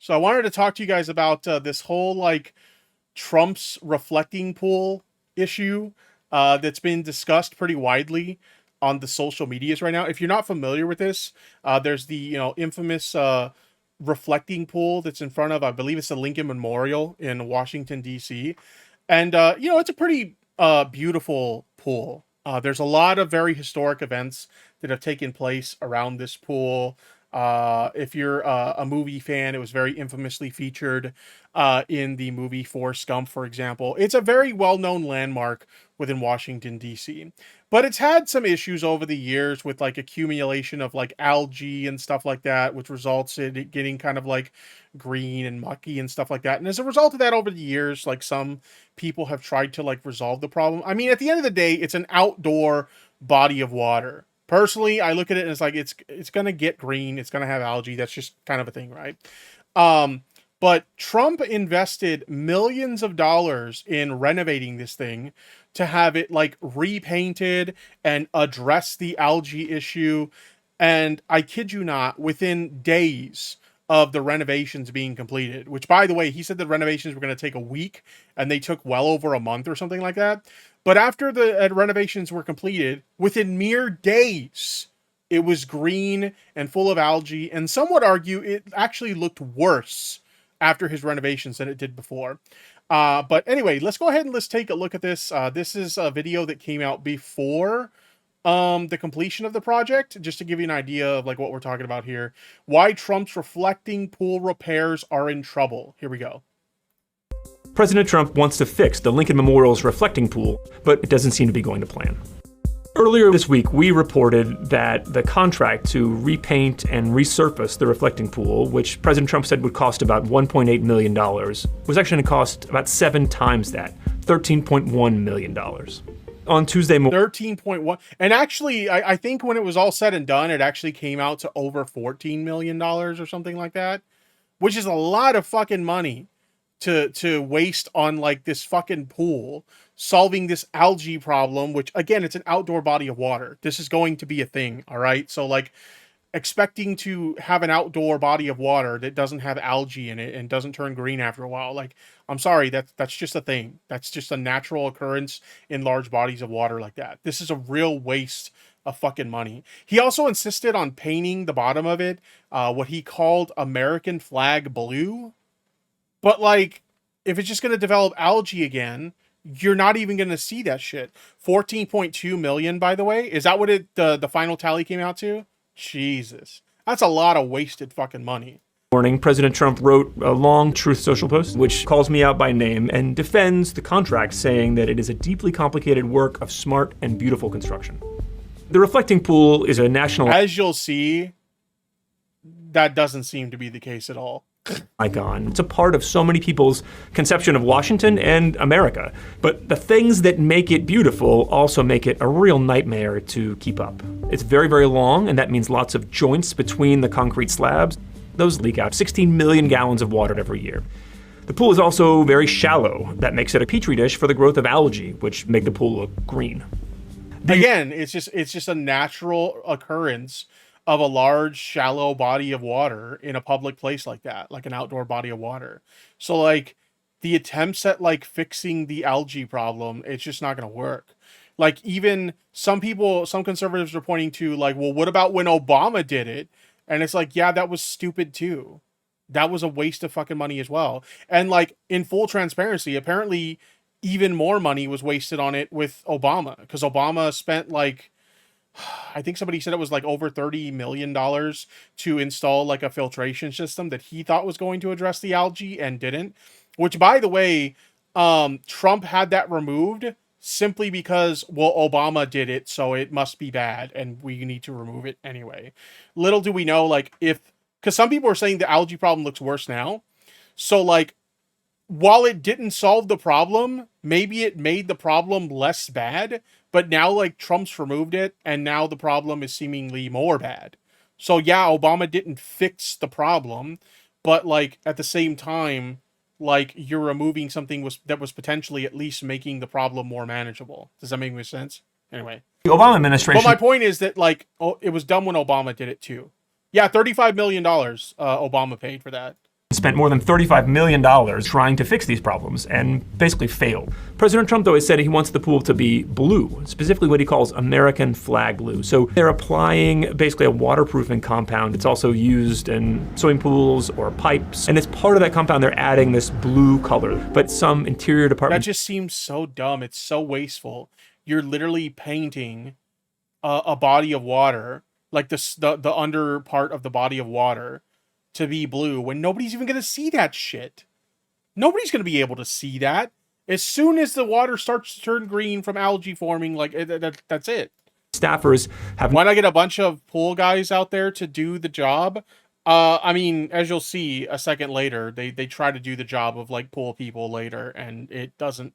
So I wanted to talk to you guys about this whole like Trump's reflecting pool issue that's been discussed pretty widely on the social medias right now. If you're not familiar with this, there's the infamous reflecting pool that's in front of, I believe it's the Lincoln Memorial in Washington D.C. And it's a pretty beautiful pool. There's a lot of very historic events that have taken place around this pool. If you're a movie fan, it was very infamously featured in the movie Forrest Gump, for example. It's a very well-known landmark within Washington, D.C. But it's had some issues over the years with like accumulation of like algae and stuff like that, which results in it getting kind of like green and mucky and stuff like that. And as a result of that, over the years, like some people have tried to like resolve the problem. I mean, at the end of the day, it's an outdoor body of water. Personally, I look at it and it's like it's gonna get green, it's gonna have algae. That's just kind of a thing, right? But Trump invested millions of dollars in renovating this thing to have it like repainted and address the algae issue. And I kid you not, within days of the renovations being completed, which by the way, he said the renovations were going to take a week and they took well over a month or something like that. But after the renovations were completed, within mere days, it was green and full of algae. And some would argue it actually looked worse after his renovations than it did before. But anyway, let's go ahead and let's take a look at this. This is a video that came out before the completion of the project, just to give you an idea of like what we're talking about here. Why Trump's reflecting pool repairs are in trouble. Here we go. President Trump wants to fix the Lincoln Memorial's reflecting pool, but it doesn't seem to be going to plan. Earlier this week, we reported that the contract to repaint and resurface the reflecting pool, which President Trump said would cost about $1.8 million, was actually going to cost about 7 times that, $13.1 million. On Tuesday morning. 13.1. And actually, I think when it was all said and done, it actually came out to over $14 million or something like that, which is a lot of fucking money to waste on like this fucking pool, solving this algae problem, which again, it's an outdoor body of water. This is going to be a thing. All right. So like expecting to have an outdoor body of water that doesn't have algae in it and doesn't turn green after a while. Like, I'm sorry, that's just a thing. That's just a natural occurrence in large bodies of water like that. This is a real waste of fucking money. He also insisted on painting the bottom of it, what he called American flag blue. But like, if it's just going to develop algae again, you're not even going to see that shit. 14.2 million, by the way. Is that what the final tally came out to? Jesus. That's a lot of wasted fucking money. Morning, President Trump wrote a long Truth Social post, which calls me out by name and defends the contract, saying that it is a deeply complicated work of smart and beautiful construction. The reflecting pool is a national... As you'll see, that doesn't seem to be the case at all. Icon. It's a part of so many people's conception of Washington and America. But the things that make it beautiful also make it a real nightmare to keep up. It's very, very long, and that means lots of joints between the concrete slabs. Those leak out 16 million gallons of water every year. The pool is also very shallow. That makes it a petri dish for the growth of algae, which make the pool look green. Again, it's just a natural occurrence of a large, shallow body of water in a public place like that, like an outdoor body of water. So like the attempts at like fixing the algae problem, it's just not going to work. Like even some conservatives are pointing to like, well, what about when Obama did it? And it's like, yeah, that was stupid too. That was a waste of fucking money as well. And like in full transparency, apparently even more money was wasted on it with Obama, because Obama spent like, I think somebody said it was like over $30 million to install like a filtration system that he thought was going to address the algae and didn't. Which, by the way, Trump had that removed simply because, well, Obama did it, so it must be bad and we need to remove it anyway. Little do we know, like, because some people are saying the algae problem looks worse now. So, like, while it didn't solve the problem, maybe it made the problem less bad. But now, like, Trump's removed it, and now the problem is seemingly more bad. So, yeah, Obama didn't fix the problem, but, like, at the same time, like, you're removing something that was potentially at least making the problem more manageable. Does that make any sense? Anyway. The Obama administration... But my point is that, it was dumb when Obama did it, too. Yeah, $35 million Obama paid for that. spent more than $35 million trying to fix these problems and basically failed. President Trump, though, has said he wants the pool to be blue, specifically what he calls American flag blue. So they're applying basically a waterproofing compound. It's also used in swimming pools or pipes. And as part of that compound, they're adding this blue color. But some interior department... That just seems so dumb. It's so wasteful. You're literally painting a body of water, like the under part of the body of water, to be blue when nobody's even going to see that shit. Nobody's going to be able to see that. As soon as the water starts to turn green from algae forming, like that's it. Staffers have... Why not get a bunch of pool guys out there to do the job? I mean, as you'll see a second later, they try to do the job of like pool people later, and it doesn't.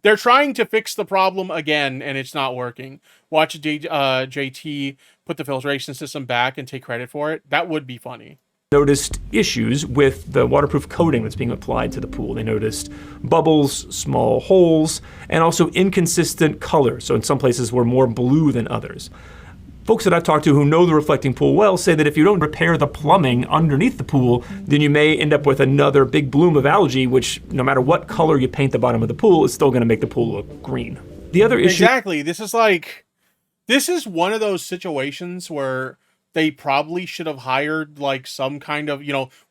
They're trying to fix the problem again, and it's not working. Watch JT put the filtration system back and take credit for it. That would be funny. Noticed issues with the waterproof coating that's being applied to the pool. They noticed bubbles, small holes, and also inconsistent colors. So in some places were more blue than others. Folks that I've talked to who know the reflecting pool well say that if you don't repair the plumbing underneath the pool, then you may end up with another big bloom of algae, which no matter what color you paint the bottom of the pool, is still going to make the pool look green. The other issue... Exactly. This is one of those situations where they probably should have hired like some kind of,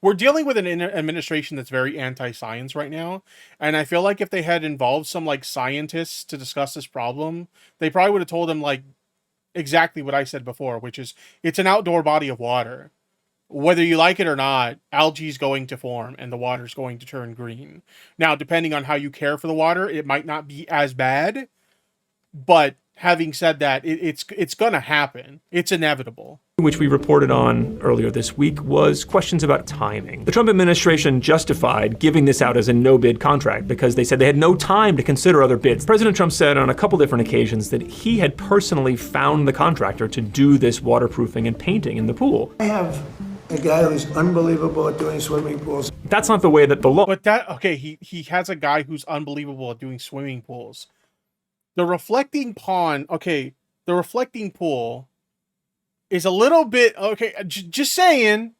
we're dealing with an administration that's very anti-science right now. And I feel like if they had involved some like scientists to discuss this problem, they probably would have told them like exactly what I said before, which is it's an outdoor body of water. Whether you like it or not, algae is going to form and the water's going to turn green. Now, depending on how you care for the water, it might not be as bad. But having said that, it's going to happen. It's inevitable. Which we reported on earlier this week was questions about timing. The Trump administration justified giving this out as a no-bid contract because they said they had no time to consider other bids. President Trump said on a couple different occasions that he had personally found the contractor to do this waterproofing and painting in the pool. I have a guy who's unbelievable at doing swimming pools. That's not the way that the law... But he has a guy who's unbelievable at doing swimming pools. The reflecting pool is a little bit, just saying,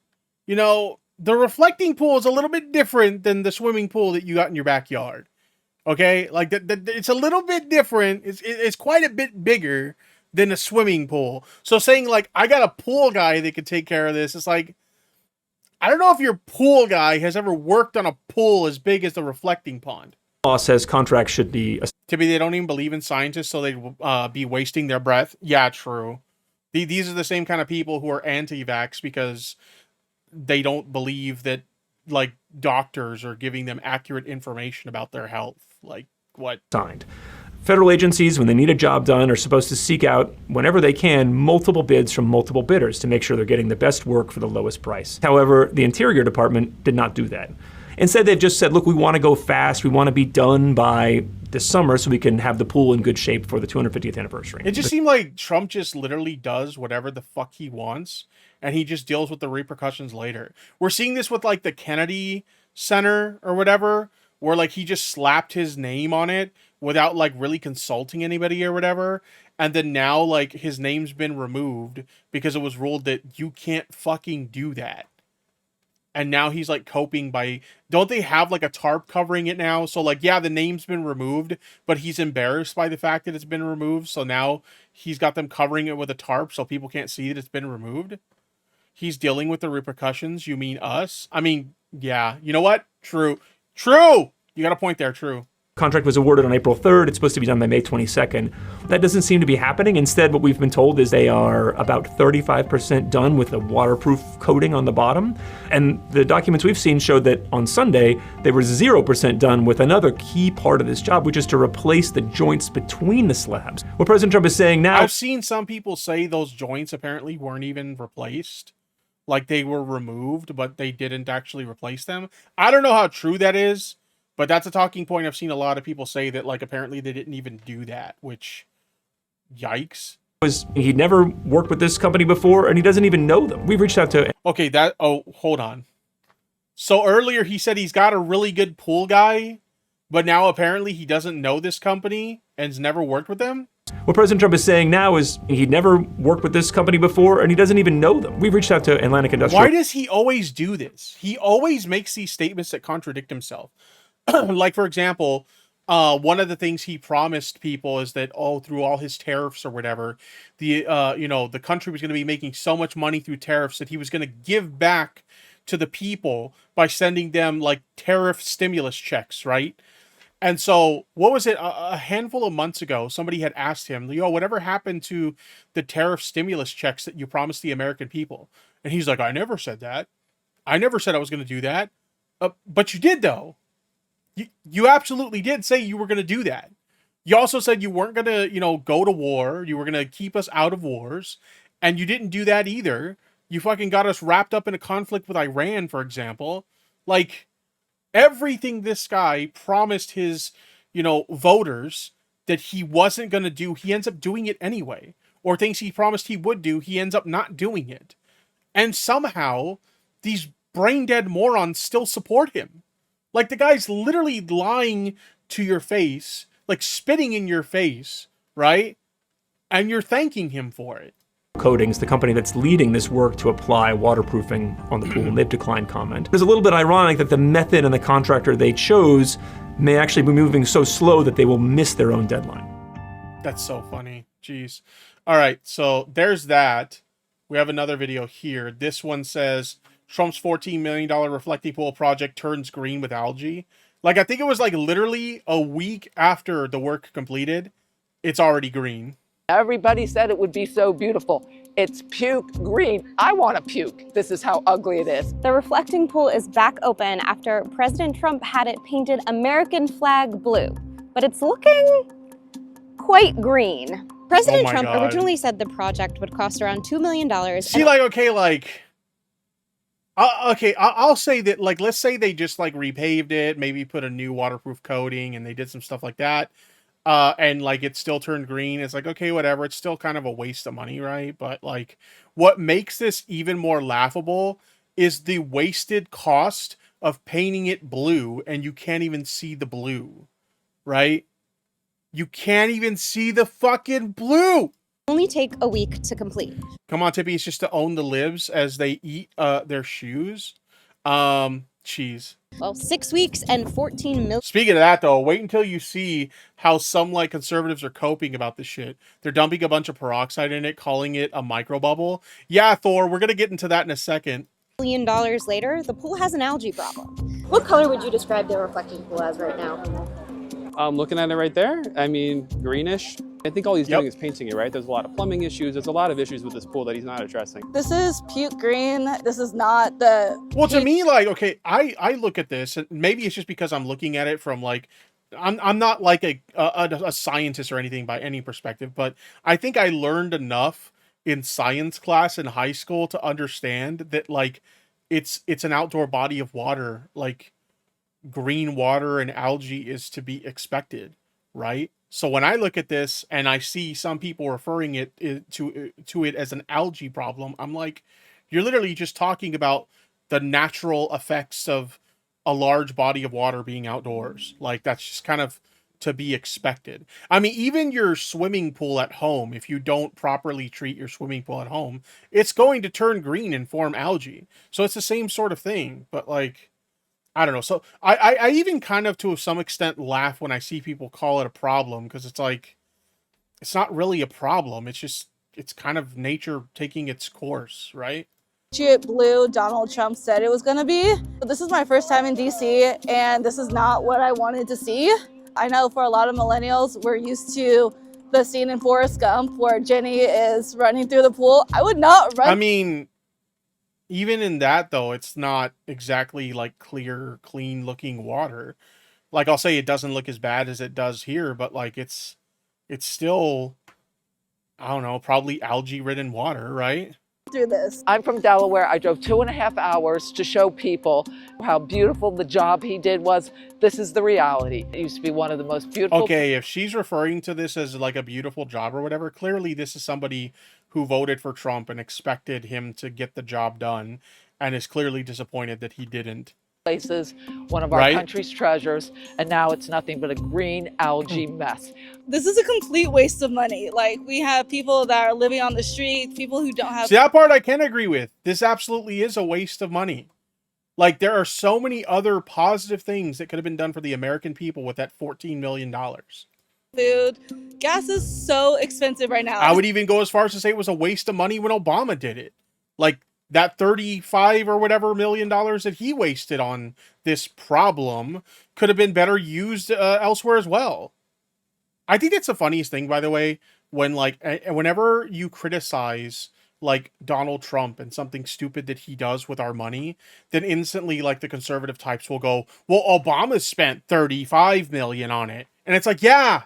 the reflecting pool is a little bit different than the swimming pool that you got in your backyard. Okay? Like, it's a little bit different. It's quite a bit bigger than a swimming pool. So saying, like, I got a pool guy that could take care of this, it's like, I don't know if your pool guy has ever worked on a pool as big as the reflecting pond. Law says contracts should be... Tippy, they don't even believe in scientists, so they'd be wasting their breath. Yeah, true. These are the same kind of people who are anti-vax because they don't believe that, like, doctors are giving them accurate information about their health. Like, what? Signed. Federal agencies, when they need a job done, are supposed to seek out, whenever they can, multiple bids from multiple bidders to make sure they're getting the best work for the lowest price. However, the Interior Department did not do that. Instead, they've just said, look, we want to go fast. We want to be done by this summer so we can have the pool in good shape for the 250th anniversary. It just seemed like Trump just literally does whatever the fuck he wants, and he just deals with the repercussions later. We're seeing this with, like, the Kennedy Center or whatever, where, like, he just slapped his name on it without, like, really consulting anybody or whatever. And then now, like, his name's been removed because it was ruled that you can't fucking do that. And now he's like coping by, don't they have like a tarp covering it now? So like, yeah, the name's been removed, but he's embarrassed by the fact that it's been removed. So now he's got them covering it with a tarp so people can't see that it's been removed. He's dealing with the repercussions. You mean us? I mean, yeah, you know what? True. You got a point there. True. Contract was awarded on April 3rd. It's supposed to be done by May 22nd. That doesn't seem to be happening. Instead, what we've been told is they are about 35% done with the waterproof coating on the bottom. And the documents we've seen showed that on Sunday, they were 0% done with another key part of this job, which is to replace the joints between the slabs. What President Trump is saying now... I've seen some people say those joints apparently weren't even replaced. Like they were removed, but they didn't actually replace them. I don't know how true that is. But that's a talking point. I've seen a lot of people say that, like, apparently they didn't even do that, which, yikes. He'd never worked with this company before, and he doesn't even know them. We've reached out to... Okay, hold on. So earlier he said he's got a really good pool guy, but now apparently he doesn't know this company and's never worked with them? What President Trump is saying now is he'd never worked with this company before and he doesn't even know them. We've reached out to Atlantic Industrial. Why does he always do this? He always makes these statements that contradict himself. Like, for example, one of the things he promised people is that, through all his tariffs or whatever, the country was going to be making so much money through tariffs that he was going to give back to the people by sending them like tariff stimulus checks, right? And so, what was it? A handful of months ago, somebody had asked him, whatever happened to the tariff stimulus checks that you promised the American people? And he's like, I never said that. I never said I was going to do that. But you did, though. You absolutely did say you were going to do that. You also said you weren't going to, go to war. You were going to keep us out of wars. And you didn't do that either. You fucking got us wrapped up in a conflict with Iran, for example. Like, everything this guy promised his, voters that he wasn't going to do, he ends up doing it anyway. Or things he promised he would do, he ends up not doing it. And somehow, these brain-dead morons still support him. Like, the guy's literally lying to your face, like spitting in your face, right? And you're thanking him for it. Coatings, the company that's leading this work to apply waterproofing on the pool, and they've declined comment. It's a little bit ironic that the method and the contractor they chose may actually be moving so slow that they will miss their own deadline. That's so funny. Jeez. All right, so there's that. We have another video here. This one says, Trump's $14 million reflecting pool project turns green with algae. Like, I think it was like literally a week after the work completed, it's already green. Everybody said it would be so beautiful. It's puke green. I want to puke. This is how ugly it is. The reflecting pool is back open after President Trump had it painted American flag blue, but it's looking quite green. President Trump originally said the project would cost around $2 million. See, I'll say that, like, let's say they just like repaved it, maybe put a new waterproof coating and they did some stuff like that. And like it still turned green. It's like, okay, whatever. It's still kind of a waste of money, right? But like, what makes this even more laughable is the wasted cost of painting it blue, and you can't even see the blue, right? You can't even see the fucking blue. Only take a week to complete. Come on, Tippy. It's just to own the libs as they eat their shoes. Cheese. Well, 6 weeks and 14 million. Speaking of that, though, wait until you see how some like conservatives are coping about this shit. They're dumping a bunch of peroxide in it, calling it a microbubble. Yeah, Thor, we're gonna get into that in a second. $1 million later, the pool has an algae problem. What color would you describe the reflecting pool as right now? Looking at it right there, I mean, greenish. I think all he's doing is painting it, right? There's a lot of plumbing issues. There's a lot of issues with this pool that he's not addressing. This is puke green. This is not the... Well, to me, like, okay, I look at this, and maybe it's just because I'm looking at it from, like, I'm not like a scientist or anything by any perspective, but I think I learned enough in science class in high school to understand that, like, it's an outdoor body of water. Like, green water and algae is to be expected, right? So when I look at this and I see some people referring to it as an algae problem, I'm like, you're literally just talking about the natural effects of a large body of water being outdoors. Like, that's just kind of to be expected. I mean, even your swimming pool at home, if you don't properly treat your swimming pool at home, it's going to turn green and form algae. So it's the same sort of thing, but like, I don't know. So I even kind of, to some extent, laugh when I see people call it a problem, because it's like, it's not really a problem. It's just, it's kind of nature taking its course, right? Blue Donald Trump said it was going to be. This is my first time in DC, and this is not what I wanted to see. I know for a lot of millennials, we're used to the scene in Forrest Gump where Jenny is running through the pool. I would not run. I mean, even in that, though, it's not exactly like clear, clean looking water. Like, I'll say it doesn't look as bad as it does here, but like it's still, I don't know, probably algae ridden water, right? Through this. I'm from Delaware. I drove 2.5 hours to show people how beautiful the job he did was. This is the reality. It used to be one of the most beautiful. Okay, if she's referring to this as like a beautiful job or whatever, clearly this is somebody who voted for Trump and expected him to get the job done and is clearly disappointed that he didn't. places, one of our country's treasures, and now it's nothing but a green algae mess. This is a complete waste of money. Like, we have people that are living on the street, people who don't have... See, that part I can agree with. This absolutely is a waste of money. Like, there are so many other positive things that could have been done for the American people with that $14 million. Food. Gas is so expensive right now. I would even go as far as to say it was a waste of money when Obama did it. Like, that 35 or whatever $million that he wasted on this problem could have been better used elsewhere as well. I think that's the funniest thing, by the way, when like whenever you criticize like Donald Trump and something stupid that he does with our money, then instantly like the conservative types will go, well, Obama spent 35 million on it. And it's like, yeah,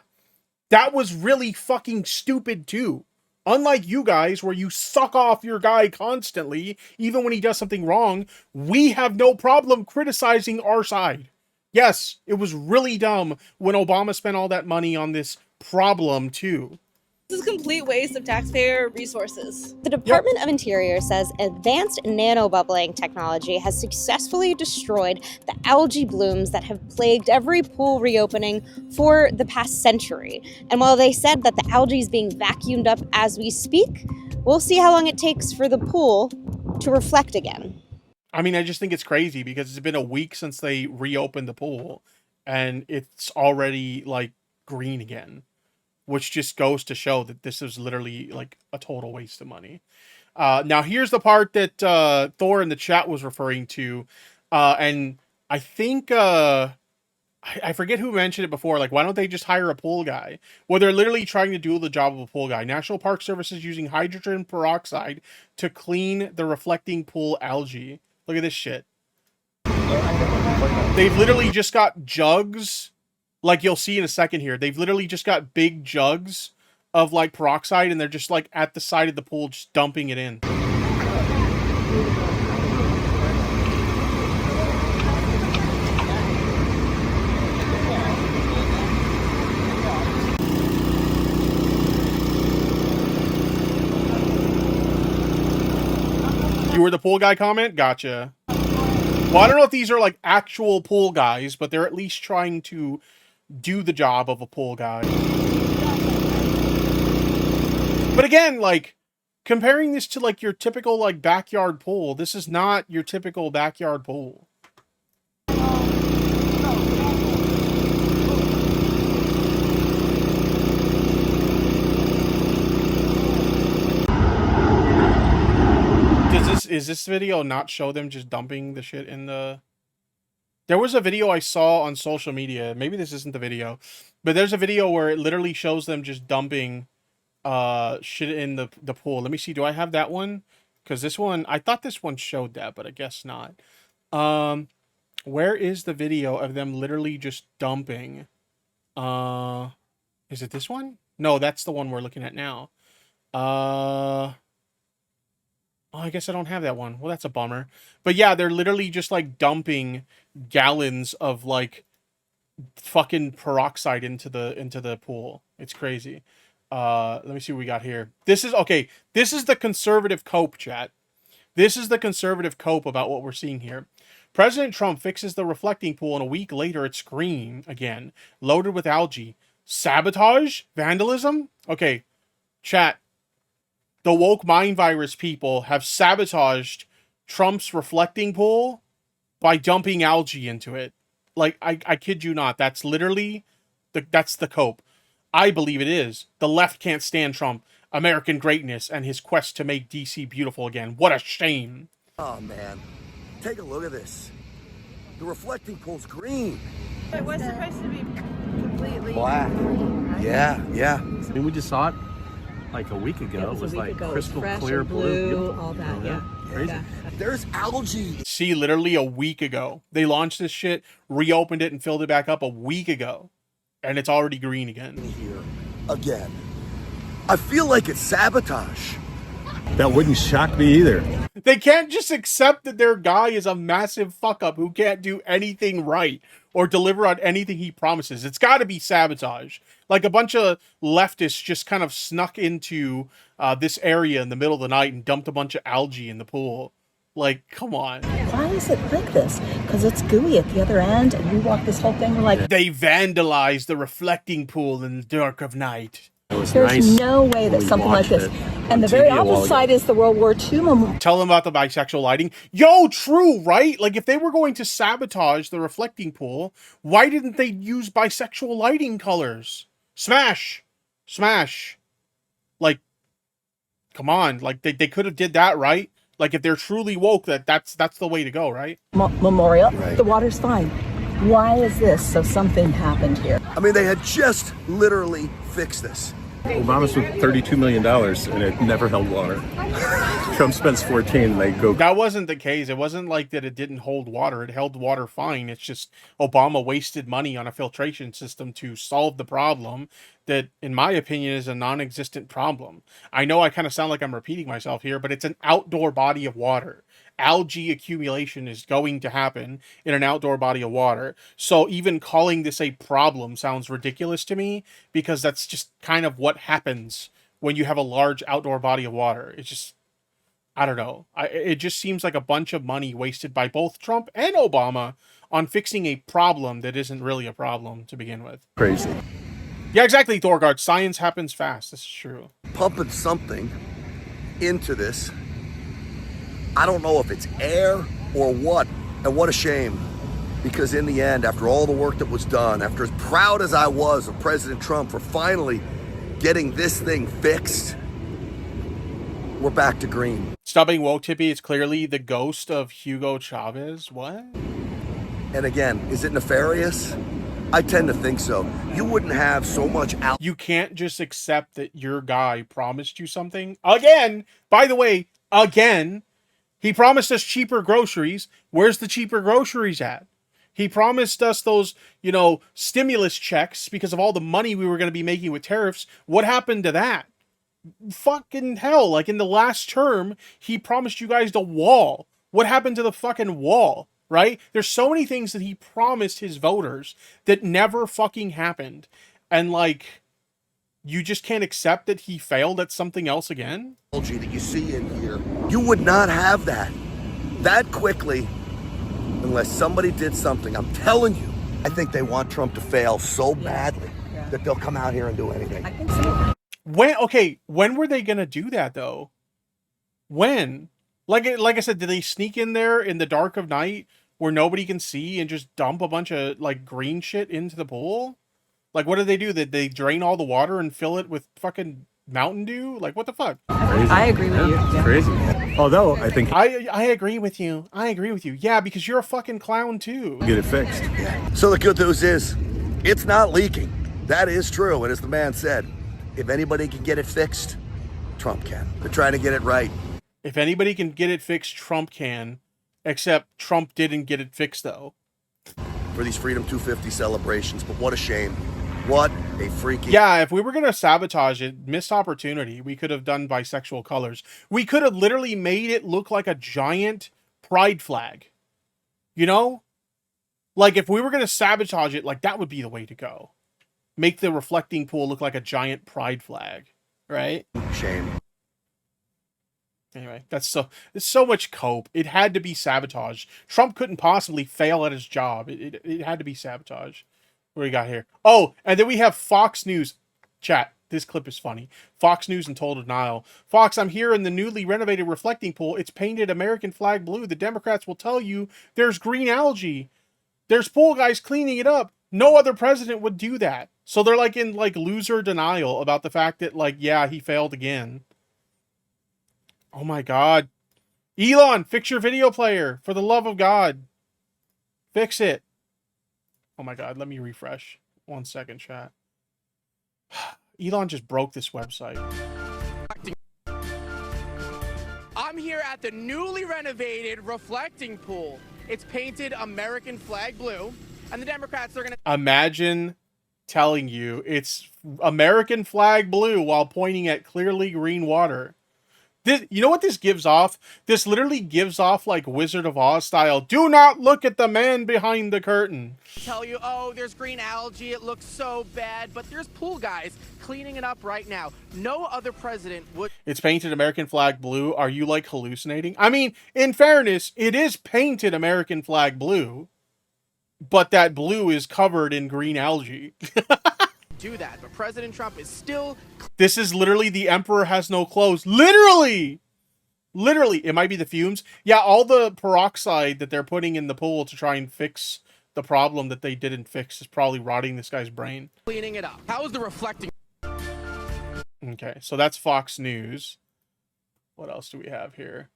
that was really fucking stupid too. Unlike you guys, where you suck off your guy constantly, even when he does something wrong, we have no problem criticizing our side. Yes, it was really dumb when Obama spent all that money on this problem too. This is a complete waste of taxpayer resources. The Department of Interior says advanced nanobubbling technology has successfully destroyed the algae blooms that have plagued every pool reopening for the past century. And while they said that the algae is being vacuumed up as we speak, we'll see how long it takes for the pool to reflect again. I mean, I just think it's crazy because it's been a week since they reopened the pool and it's already like green again. Which just goes to show that this is literally like a total waste of money. Now, here's the part that Thor in the chat was referring to. And I think, I forget who mentioned it before. Like, why don't they just hire a pool guy? Well, they're literally trying to do the job of a pool guy. National Park Service is using hydrogen peroxide to clean the reflecting pool algae. Look at this shit. They've literally just got jugs. Like you'll see in a second here, they've literally just got big jugs of like peroxide and they're just like at the side of the pool just dumping it in. You were the pool guy comment? Gotcha. Well, I don't know if these are like actual pool guys, but they're at least trying to do the job of a pool guy. But again, like, comparing this to like your typical like backyard pool, this is not your typical backyard pool. Is this video not show them just dumping the shit in the... There was a video I saw on social media. Maybe this isn't the video. But there's a video where it literally shows them just dumping shit in the pool. Let me see. Do I have that one? Because this one... I thought this one showed that, but I guess not. Where is the video of them literally just dumping? Is it this one? No, that's the one we're looking at now. Oh, I guess I don't have that one. Well, that's a bummer. But yeah, they're literally just like dumping gallons of like fucking peroxide into the pool. It's crazy. Let me see what we got here. This is okay. This is the conservative cope, chat. This is the conservative cope about what we're seeing here. President Trump fixes the reflecting pool and a week later it's green again, loaded with algae. Sabotage? Vandalism? Okay, chat. The woke mind virus people have sabotaged Trump's reflecting pool by dumping algae into it. Like, I kid you not. That's literally, that's the cope. I believe it is. The left can't stand Trump, American greatness, and his quest to make DC beautiful again. What a shame. Oh, man. Take a look at this. The reflecting pool's green. It was supposed to be completely black. Yeah. I mean, we just saw it like a week ago. It was like crystal clear blue. All that, yeah. Crazy. Yeah. There's algae. See, literally a week ago. They launched this shit, reopened it, and filled it back up a week ago. And it's already green again. Here again. I feel like it's sabotage. That wouldn't shock me either. They can't just accept that their guy is a massive fuck up who can't do anything right or deliver on anything he promises. It's got to be sabotage. Like a bunch of leftists just kind of snuck into this area in the middle of the night and dumped a bunch of algae in the pool. Like, come on. Why is it like this? Because it's gooey at the other end, and we walk this whole thing, we're like... They vandalized the reflecting pool in the dark of night. There's no way that something like this... And the very opposite side is the World War II memorial. Tell them about the bisexual lighting. Yo, true, right? Like, if they were going to sabotage the reflecting pool, why didn't they use bisexual lighting colors? Smash! Smash! Like, come on. Like, they could have did that, right? Like, if they're truly woke, that's the way to go, right? Memorial. Right. The water's fine. Why is this? So something happened here. I mean, they had just literally fixed this. Obama spent $32 million and it never held water. Trump spends 14, they go. That wasn't the case. It wasn't like that it didn't hold water. It held water fine. It's just Obama wasted money on a filtration system to solve the problem that, in my opinion, is a non-existent problem. I know I kind of sound like I'm repeating myself here, but it's an outdoor body of water. Algae accumulation is going to happen in an outdoor body of water. So even calling this a problem sounds ridiculous to me, because that's just kind of what happens when you have a large outdoor body of water. It's just, I don't know. It just seems like a bunch of money wasted by both Trump and Obama on fixing a problem that isn't really a problem to begin with. Crazy. Yeah, exactly, Thorgard. Science happens fast. This is true. Pumping something into this. I don't know if it's air or what, and what a shame. Because in the end, after all the work that was done, after as proud as I was of President Trump for finally getting this thing fixed, we're back to green. Stop being woke, Tippy. It's clearly the ghost of Hugo Chavez. What? And again, is it nefarious? I tend to think so. You wouldn't have so much out. You can't just accept that your guy promised you something. Again, by the way, again, he promised us cheaper groceries. Where's the cheaper groceries at? He promised us those, stimulus checks because of all the money we were going to be making with tariffs. What happened to that? Fucking hell. Like, in the last term, he promised you guys the wall. What happened to the fucking wall, right? There's so many things that he promised his voters that never fucking happened. And, like, you just can't accept that he failed at something else again? That you see in here, you would not have that quickly unless somebody did something. I'm telling you, I think they want Trump to fail so badly that they'll come out here and do anything. I think so. When were they gonna do that though? When? Like I said, did they sneak in there in the dark of night where nobody can see and just dump a bunch of like green shit into the pool? Like, what did they do? Did they drain all the water and fill it with fucking Mountain Dew? Like, what the fuck? Crazy. I agree with you. Yeah. Crazy. Although, I think... I agree with you. I agree with you. Yeah, because you're a fucking clown, too. Get it fixed. So the good news is, it's not leaking. That is true. And as the man said, if anybody can get it fixed, Trump can. They're trying to get it right. If anybody can get it fixed, Trump can. Except Trump didn't get it fixed, though. For these Freedom 250 celebrations. But what a shame. What a freaking... Yeah, if we were going to sabotage it, missed opportunity. We could have done bisexual colors. We could have literally made it look like a giant pride flag. You know? Like, if we were going to sabotage it, like, that would be the way to go. Make the reflecting pool look like a giant pride flag. Right? Shame. Anyway, it's so much cope. It had to be sabotage. Trump couldn't possibly fail at his job. It had to be sabotage. What do we got here? Oh, and then we have Fox News. Chat, this clip is funny. Fox News in total denial. Fox, I'm here in the newly renovated reflecting pool. It's painted American flag blue. The Democrats will tell you there's green algae. There's pool guys cleaning it up. No other president would do that. So they're like in like loser denial about the fact that like, yeah, he failed again. Oh my God. Elon, fix your video player. For the love of God. Fix it. Oh my God, let me refresh. 1 second, chat. Elon just broke this website. I'm here at the newly renovated reflecting pool. It's painted American flag blue, and the Democrats are going to... Imagine telling you it's American flag blue while pointing at clearly green water. This, you know what this gives off? This literally gives off like Wizard of Oz style. Do not look at the man behind the curtain. Tell you, oh, there's green algae, it looks so bad, but there's pool guys cleaning it up right now. No other president would. It's painted American flag blue. Are you like hallucinating? I mean, in fairness, it is painted American flag blue, but that blue is covered in green algae. Do that, but President Trump is still. This is literally the emperor has no clothes. Literally, it might be the fumes. Yeah, all the peroxide that they're putting in the pool to try and fix the problem that they didn't fix is probably rotting this guy's brain. Cleaning it up. How is the reflecting? Okay, so that's Fox News. What else do we have here?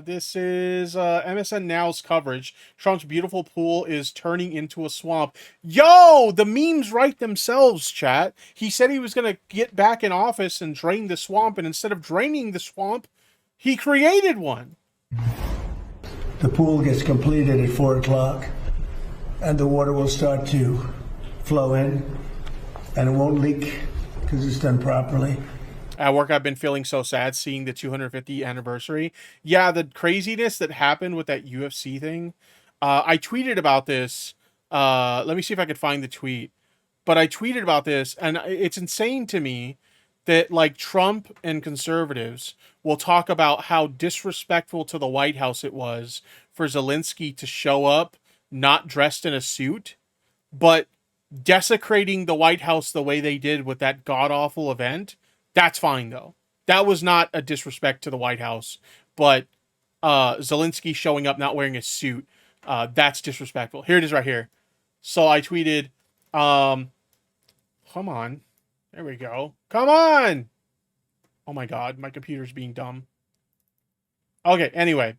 This is MSN Now's coverage. Trump's beautiful pool is turning into a swamp. Yo, the memes write themselves, chat. He said he was going to get back in office and drain the swamp, and instead of draining the swamp, he created one. The pool gets completed at 4 o'clock, and the water will start to flow in, and it won't leak because it's done properly. At work, I've been feeling so sad seeing the 250th anniversary. Yeah, the craziness that happened with that UFC thing. I tweeted about this. Let me see if I could find the tweet. But I tweeted about this, and it's insane to me that, like, Trump and conservatives will talk about how disrespectful to the White House it was for Zelensky to show up not dressed in a suit, but desecrating the White House the way they did with that god-awful event. That's fine, though. That was not a disrespect to the White House. But Zelensky showing up not wearing a suit, that's disrespectful. Here it is right here. So I tweeted, come on. There we go. Come on! Oh my god, my computer's being dumb. Okay, anyway.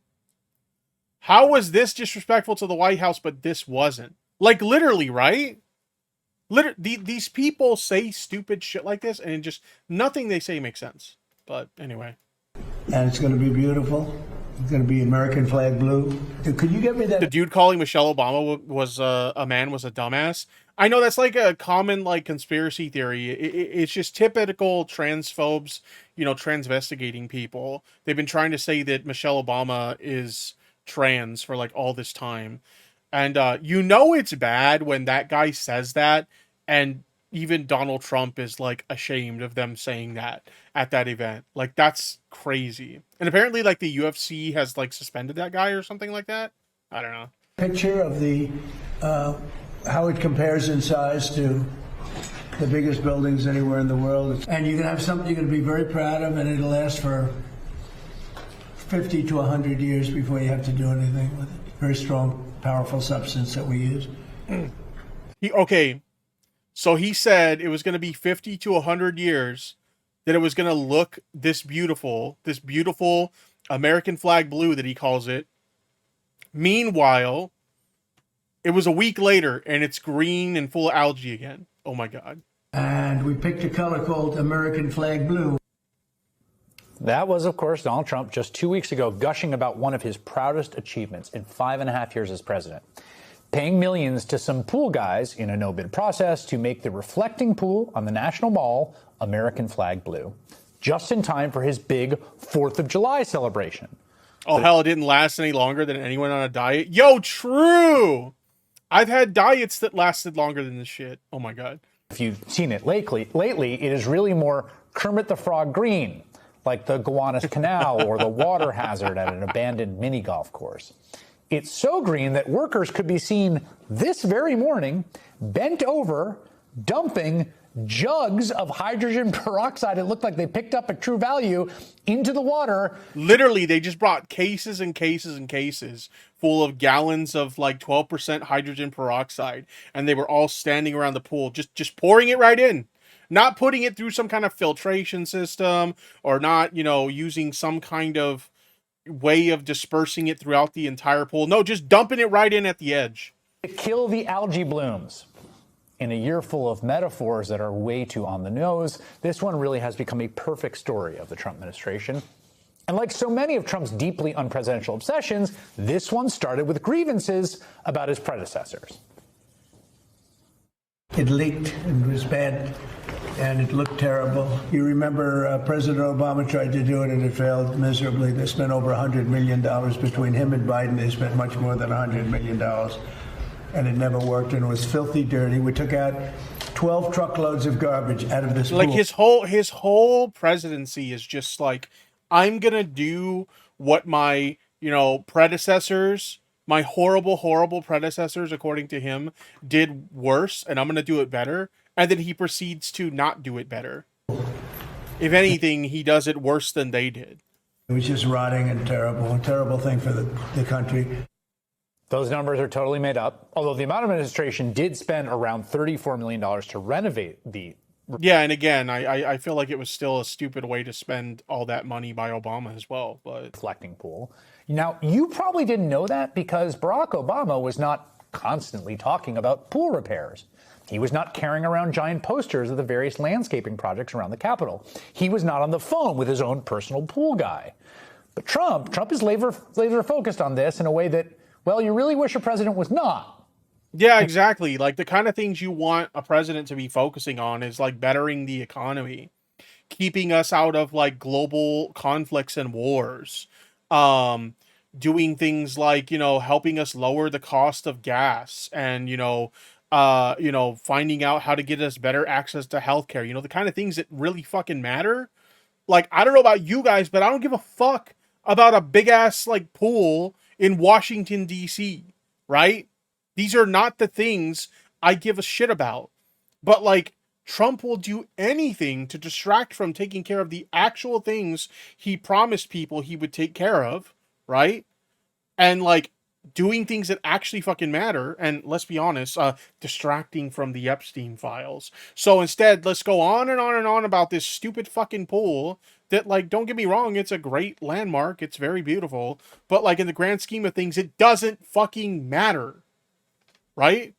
How was this disrespectful to the White House, but this wasn't? Like, literally, right? These people say stupid shit like this, and just nothing they say makes sense. But anyway. And it's going to be beautiful. It's going to be American flag blue. Could you get me that? The dude calling Michelle Obama was a man was a dumbass. I know that's like a common like conspiracy theory. It's just typical transphobes, you know, transvestigating people. They've been trying to say that Michelle Obama is trans for like all this time. And you know it's bad when that guy says that, and even Donald Trump is like ashamed of them saying that at that event. Like, that's crazy. And apparently like the UFC has like suspended that guy or something like that. I don't know. Picture of the how it compares in size to the biggest buildings anywhere in the world. And you're going to have something you're going to be very proud of, and it'll last for 50 to 100 years before you have to do anything with it. Very strong, powerful substance that we use. Okay, so he said it was going to be 50 to 100 years that it was going to look this beautiful American flag blue that he calls it. Meanwhile, it was a week later and it's green and full of algae again. Oh my God. And we picked a color called American flag blue. That was, of course, Donald Trump just 2 weeks ago gushing about one of his proudest achievements in 5.5 years as president, paying millions to some pool guys in a no-bid process to make the reflecting pool on the National Mall American flag blue, just in time for his big 4th of July celebration. Oh, hell, it didn't last any longer than anyone on a diet? Yo, true! I've had diets that lasted longer than this shit. Oh my God. If you've seen it lately, it is really more Kermit the Frog green, like the Gowanus Canal or the water hazard at an abandoned mini golf course. It's so green that workers could be seen this very morning bent over, dumping jugs of hydrogen peroxide. It looked like they picked up at True Value into the water. Literally, they just brought cases and cases and cases full of gallons of like 12% hydrogen peroxide, and they were all standing around the pool, just pouring it right in. Not putting it through some kind of filtration system or not, you know, using some kind of way of dispersing it throughout the entire pool. No, just dumping it right in at the edge. Kill the algae blooms. In a year full of metaphors that are way too on the nose, this one really has become a perfect story of the Trump administration. And like so many of Trump's deeply unpresidential obsessions, this one started with grievances about his predecessors. It leaked and was bad and it looked terrible. You remember President Obama tried to do it and it failed miserably. They spent over $100 million between him and Biden. They spent much more than $100 million, and it never worked, and it was filthy dirty. We took out 12 truckloads of garbage out of this like pool. his whole presidency is just like, I'm gonna do what my predecessors, my horrible predecessors, according to him, did worse, and I'm gonna do it better. And then he proceeds to not do it better. If anything, he does it worse than they did. It was just rotting and terrible, a terrible thing for the country. Those numbers are totally made up, although the amount of administration did spend around $34 million to renovate the... Yeah, and again, I feel like it was still a stupid way to spend all that money by Obama as well. But reflecting pool. Now, you probably didn't know that because Barack Obama was not constantly talking about pool repairs. He was not carrying around giant posters of the various landscaping projects around the Capitol. He was not on the phone with his own personal pool guy. But Trump is laser focused on this in a way that, well, you really wish a president was not. Yeah, exactly. Like the kind of things you want a president to be focusing on is like bettering the economy, keeping us out of like global conflicts and wars, doing things like, helping us lower the cost of gas and, finding out how to get us better access to healthcare, the kind of things that really fucking matter. Like, I don't know about you guys, but I don't give a fuck about a big ass like pool in Washington, D.C., right? These are not the things I give a shit about. But like, Trump will do anything to distract from taking care of the actual things he promised people he would take care of, right? And like, doing things that actually fucking matter, and let's be honest, distracting from the Epstein files. So instead, let's go on and on and on about this stupid fucking pool that, like, don't get me wrong, it's a great landmark, it's very beautiful, but like in the grand scheme of things, it doesn't fucking matter, right?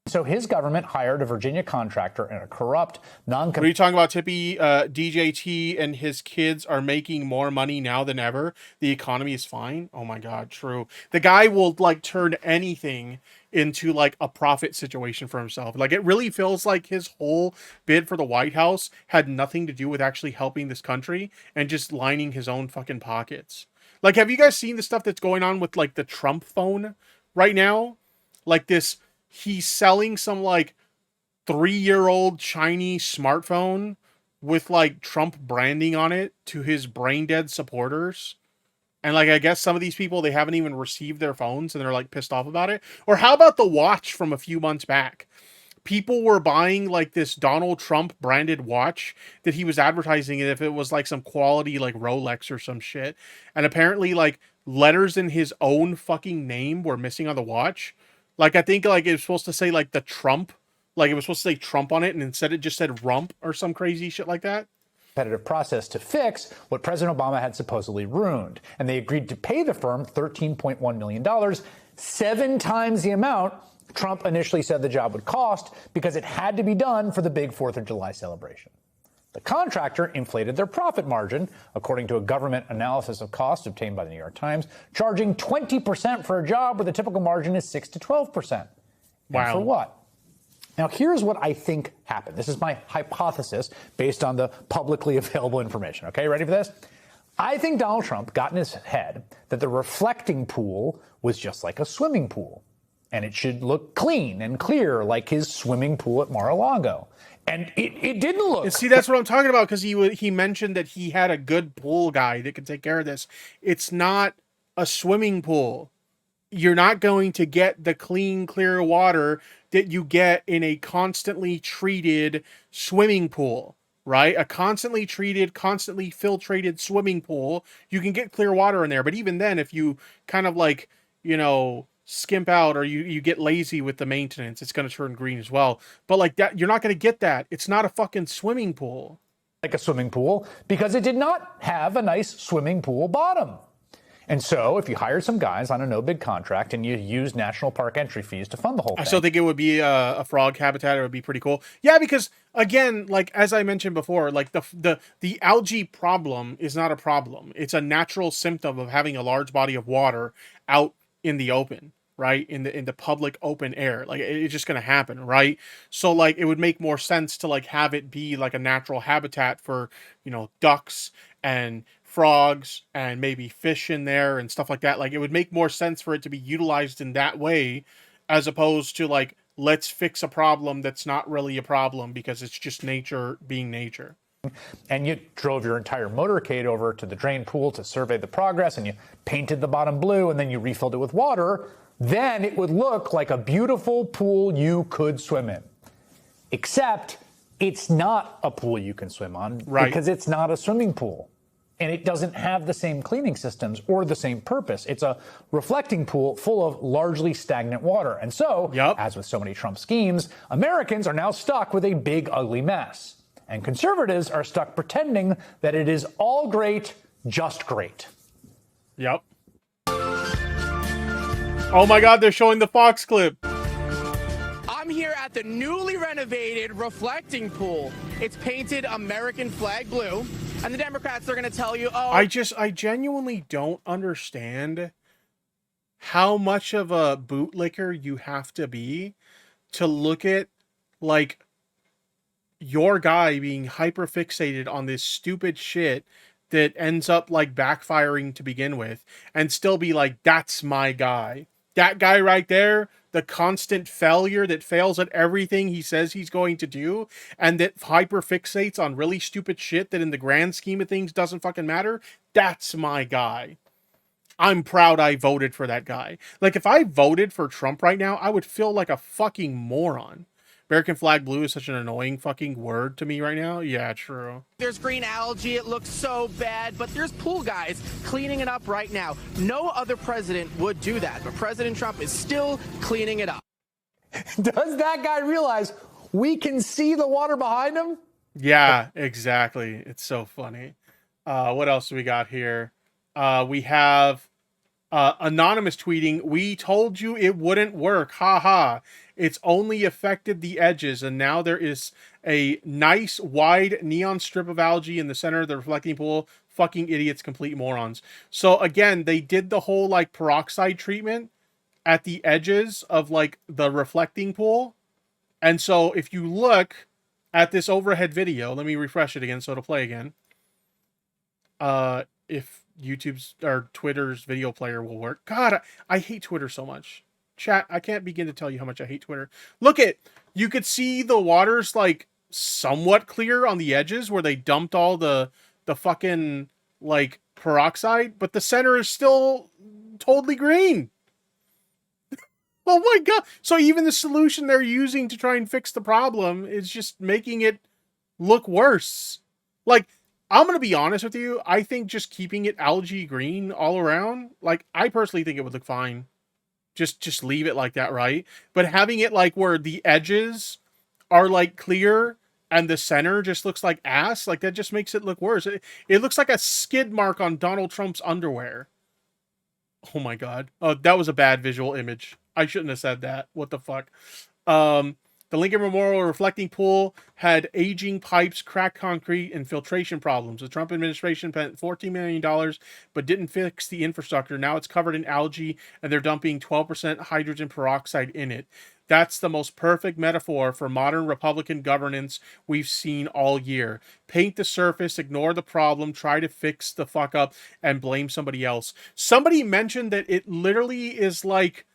So his government hired a Virginia contractor and a corrupt, What are you talking about, Tippy? DJT and his kids are making more money now than ever. The economy is fine. Oh my God, true. The guy will like turn anything into like a profit situation for himself. Like it really feels like his whole bid for the White House had nothing to do with actually helping this country and just lining his own fucking pockets. Like, have you guys seen the stuff that's going on with like the Trump phone right now? Like this, he's selling some like 3-year-old Chinese smartphone with like Trump branding on it to his brain dead supporters. And like, I guess some of these people, they haven't even received their phones and they're like pissed off about it. Or how about the watch from a few months back? People were buying like this Donald Trump branded watch that he was advertising if it was like some quality like Rolex or some shit. And apparently like letters in his own fucking name were missing on the watch. Like, I think, like, it was supposed to say, like, the Trump. Like, it was supposed to say Trump on it, and instead it just said rump or some crazy shit like that. Competitive process to fix what President Obama had supposedly ruined. And they agreed to pay the firm $13.1 million, 7 times the amount Trump initially said the job would cost, because it had to be done for the big 4th of July celebration. The contractor inflated their profit margin, according to a government analysis of cost obtained by the New York Times, charging 20% for a job where the typical margin is 6 to 12%. Wow. And for what? Now, here's what I think happened. This is my hypothesis based on the publicly available information. Okay, ready for this? I think Donald Trump got in his head that the reflecting pool was just like a swimming pool, and it should look clean and clear like his swimming pool at Mar-a-Lago. And it didn't look. See, that's what I'm talking about, because he mentioned that he had a good pool guy that could take care of this. It's not a swimming pool. You're not going to get the clean, clear water that you get in a constantly treated swimming pool, right? A constantly treated, constantly filtrated swimming pool. You can get clear water in there, but even then, if you kind of like, skimp out or you get lazy with the maintenance, it's going to turn green as well. But like that, you're not going to get that. It's not a fucking swimming pool. Like a swimming pool, because it did not have a nice swimming pool bottom. And so if you hired some guys on a no bid contract and you used national park entry fees to fund the whole thing. I still think it would be a frog habitat. It would be pretty cool. Yeah, because again, like as I mentioned before, like the algae problem is not a problem. It's a natural symptom of having a large body of water out in the open, right, in the public open air. Like it's just gonna happen, right? So like it would make more sense to like have it be like a natural habitat for, you know, ducks and frogs and maybe fish in there and stuff like that. Like it would make more sense for it to be utilized in that way, as opposed to like, let's fix a problem that's not really a problem because it's just nature being nature. And you drove your entire motorcade over to the drain pool to survey the progress, and you painted the bottom blue, and then you refilled it with water, then it would look like a beautiful pool you could swim in. Except it's not a pool you can swim on, right, because it's not a swimming pool. And it doesn't have the same cleaning systems or the same purpose. It's a reflecting pool full of largely stagnant water. And so, as with so many Trump schemes, Americans are now stuck with a big, ugly mess. And conservatives are stuck pretending that it is all great, just great. Yep. Oh my God, they're showing the Fox clip. I'm here at the newly renovated reflecting pool. It's painted American flag blue. And the Democrats are going to tell you, oh... I genuinely don't understand how much of a bootlicker you have to be to look at, like, your guy being hyper-fixated on this stupid shit that ends up, like, backfiring to begin with, and still be like, that's my guy. That guy right there, the constant failure that fails at everything he says he's going to do, and that hyper-fixates on really stupid shit that in the grand scheme of things doesn't fucking matter, that's my guy. I'm proud I voted for that guy. Like, if I voted for Trump right now, I would feel like a fucking moron. American flag blue is such an annoying fucking word to me right now. Yeah, true. There's green algae. It looks so bad, but there's pool guys cleaning it up right now. No other president would do that, but President Trump is still cleaning it up. Does that guy realize we can see the water behind him? Yeah, exactly. It's so funny. What else do we got here? We have anonymous tweeting, "We told you it wouldn't work. Ha ha. It's only affected the edges, and now there is a nice wide neon strip of algae in the center of the reflecting pool. Fucking idiots, complete morons." So again, they did the whole like peroxide treatment at the edges of like the reflecting pool. And so if you look at this overhead video, let me refresh it again so it'll play again. If YouTube's or Twitter's video player will work. God, I hate Twitter so much. Chat, I can't begin to tell you how much I hate Twitter. Look at, you could see the water's like somewhat clear on the edges where they dumped all the fucking like peroxide, but the center is still totally green. Oh my God. So even the solution they're using to try and fix the problem is just making it look worse. Like, I'm going to be honest with you. I think just keeping it algae green all around, like, I personally think it would look fine. Just leave it like that, right? But having it like where the edges are like clear and the center just looks like ass, like that just makes it look worse. It looks like a skid mark on Donald Trump's underwear. Oh my God. Oh, that was a bad visual image. I shouldn't have said that. What the fuck? The Lincoln Memorial reflecting pool had aging pipes, cracked concrete, and filtration problems. The Trump administration spent $14 million, but didn't fix the infrastructure. Now it's covered in algae, and they're dumping 12% hydrogen peroxide in it. That's the most perfect metaphor for modern Republican governance we've seen all year. Paint the surface, ignore the problem, try to fix the fuck up, and blame somebody else. Somebody mentioned that it literally is like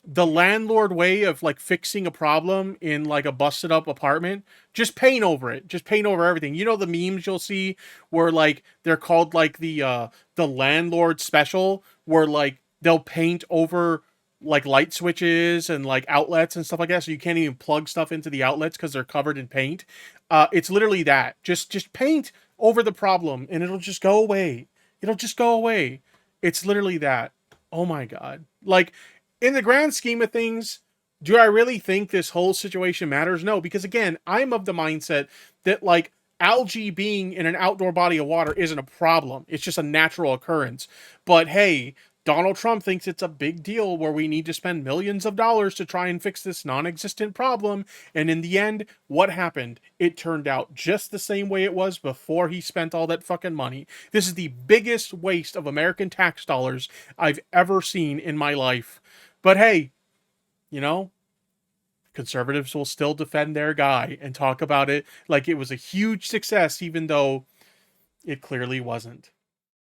the landlord way of like fixing a problem in like a busted up apartment. Just paint over it. Just paint over everything. You know the memes you'll see where like they're called like the landlord special, where like they'll paint over like light switches and like outlets and stuff like that, so you can't even plug stuff into the outlets because they're covered in paint. It's literally that. Just paint over the problem and it'll just go away. It'll just go away. It's literally that. Oh my God. Like, in the grand scheme of things, do I really think this whole situation matters? No, because again, I'm of the mindset that like algae being in an outdoor body of water isn't a problem. It's just a natural occurrence. But hey, Donald Trump thinks it's a big deal where we need to spend millions of dollars to try and fix this non-existent problem. And in the end, what happened? It turned out just the same way it was before he spent all that fucking money. This is the biggest waste of American tax dollars I've ever seen in my life. But hey, you know, conservatives will still defend their guy and talk about it like it was a huge success, even though it clearly wasn't.